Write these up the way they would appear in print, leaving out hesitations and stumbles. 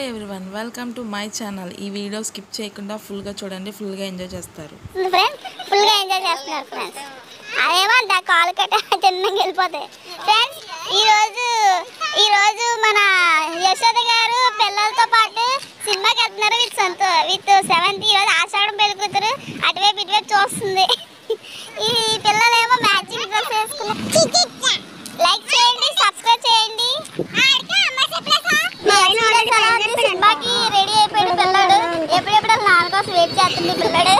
Everyone welcome to my channel. ఈ video skip చేయకుండా full గా చూడండి, ఫుల్ గా ఎంజాయ్ చేస్తారు. ఫ్రెండ్స్ ఫుల్ గా ఎంజాయ్ చేస్తున్నారు ఫ్రెండ్స్. అదేమంట కాలు కట్ట తిన్నగా వెళ్ళిపోతాయి ఫ్రెండ్స్. ఈరోజు మన యశోద గారు పిల్లలతో పాటు సినిమాకి వెళ్తున్నారు విత్ సెవెంత్. ఈరోజు ఆషాఢం పెళ్లి కూతురు అటువైపు ఇటువైపు చూస్తుంది. ఈ పిల్లలేమో మ్యాచింగ్ డ్రెస్ వేసుకున్నారు. లైక్ చేయండి, సబ్స్క్రైబ్ చేయండి. సినిమాకి రెడీ అయిపోయాడు పిల్లడు. ఎప్పుడెప్పుడు నాన్న కోసం వెయిట్ చేస్తుంది పిల్లడు.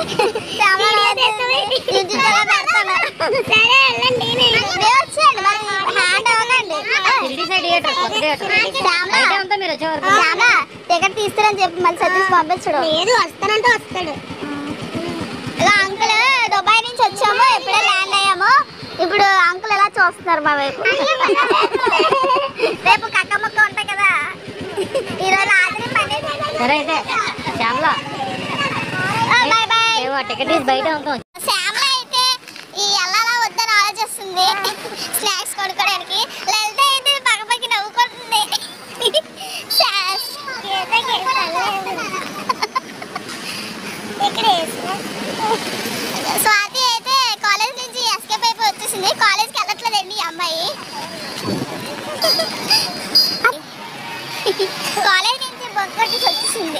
టికెట్ తీస్తారని చెప్పి మళ్ళీ సతీష్ పంపించడు. లేదు వస్తానంటే వస్తాడు. ఇలా అంకుల్ దుబాయ్ నుంచి వచ్చాము, ఎప్పుడే ల్యాండ్ అయ్యాము. ఇప్పుడు అంకుల్ ఎలా చూస్తున్నారు మా వైపు. రేపు కక్క ముక్క ఉంటాయి కదా. ఈరోజు ఆఖరి పని. శ్యామల అయితే ఈ ఎల్లాలా వద్దని ఆలోచిస్తుంది స్నాక్స్ కొనుక్కోవడానికి. లలిత అయితే పక్కపక్కి నవ్వుకుంటుంది. స్వాతి అయితే కాలేజ్ నుంచి ఎస్కేప్ అయిపోయి వచ్చేసింది. కాలేజ్కి వెళ్ళట్లేదండి ఈ అమ్మాయి. కాలేజ్ నుంచి బొగ్గొట్టి వచ్చేసింది.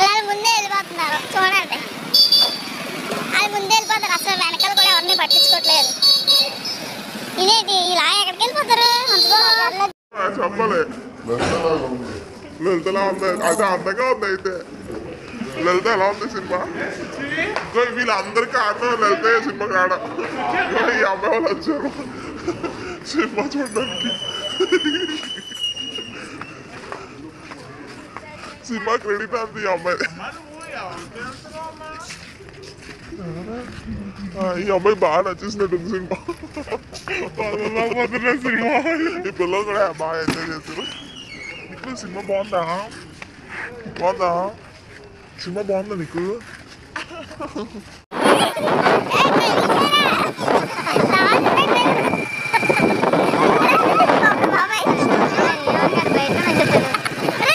వాళ్ళు ముందే వెళ్ళిపోతున్నారు చూడండి. అది ముందే వెళ్ళిపోతారు, అసలు వెనకాల కూడా ఎవరిని పట్టించుకోవట్లేదు. ఇదేంటి ఇలా ఎక్కడికి వెళ్ళిపోతారు? చెప్పలే లలితలా ఉంది, అదే అందంగా ఉంది. అయితే లలిత ఎలా ఉంది సినిమా? ఇంకో వీళ్ళందరికీ ఆడతాం లలిత సినిమా కాడ. ఈ అమ్మాయి వాళ్ళు వచ్చారు సినిమా చూడడానికి. సినిమా క్రెడిట్ అంది ఈ అమ్మాయి. ఈ అమ్మాయి బాగా నచ్చేసినట్టుంది సినిమా. సినిమా ఈ పిల్లలు కూడా బాగా ఎంజాయ్ చేస్తారు. నీకు సినిమా బాగుందా? సినిమా బాగుందా నీకు?